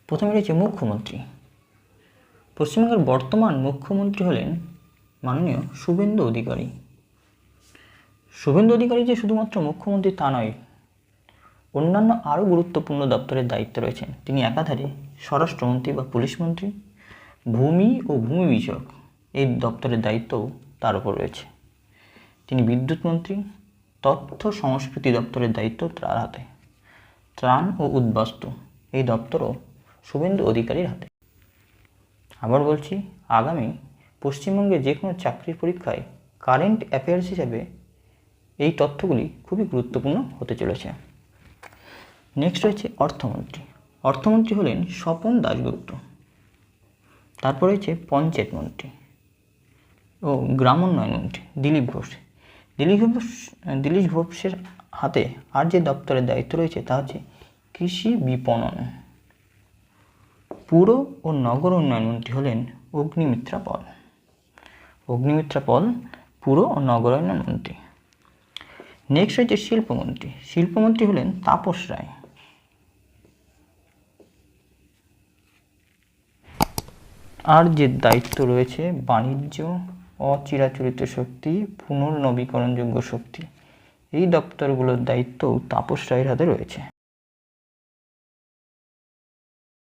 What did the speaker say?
প্রথমে রয়েছে মুখ্যমন্ত্রী। পশ্চিমবঙ্গের বর্তমান মুখ্যমন্ত্রী হলেন মাননীয় শুভেন্দু অধিকারী। শুভেন্দু অধিকারী যে শুধুমাত্র মুখ্যমন্ত্রী তা নয়, অন্যান্য আরও গুরুত্বপূর্ণ দপ্তরের দায়িত্বে রয়েছেন। তিনি একাধারে স্বরাষ্ট্রমন্ত্রী বা পুলিশ মন্ত্রী, ভূমি ও ভূমি বিষয়ক এই দপ্তরের দায়িত্বও তার উপর রয়েছে। তিনি বিদ্যুৎ মন্ত্রী, তথ্য সংস্কৃতি দপ্তরের দায়িত্ব তার হাতে, ত্রাণ ও উদ্বাস্তু এই দপ্তরও শুভেন্দু অধিকারীর হাতে। আবার বলছি, আগামী পশ্চিমবঙ্গে যে কোনো চাকরির পরীক্ষায় কারেন্ট অ্যাফেয়ার্স হিসাবে এই তথ্যগুলি খুবই গুরুত্বপূর্ণ হতে চলেছে। নেক্সট রয়েছে অর্থমন্ত্রী। অর্থমন্ত্রী হলেন স্বপন দাশগুপ্ত। তারপর রয়েছে পঞ্চায়েত মন্ত্রী ও গ্রামোন্নয়ন মন্ত্রী দিলীপ ঘোষ। দিলীপ ঘোষের হাতে আর যে দপ্তরের দায়িত্ব রয়েছে তা হচ্ছে কৃষি বিপণন। পুর ও নগর উন্নয়ন মন্ত্রী হলেন অগ্নিমিত্রা পল। পুর ও নগর উন্নয়ন মন্ত্রী। নেক্সট রয়েছে শিল্পমন্ত্রী। শিল্পমন্ত্রী হলেন তাপস রায়। আর যে দায়িত্ব রয়েছে বাণিজ্য, অচিরাচরিত শক্তি, পুনর্নবীকরণযোগ্য শক্তি এই দপ্তরগুলোর দায়িত্বও তাপস রায়ের হাতে রয়েছে।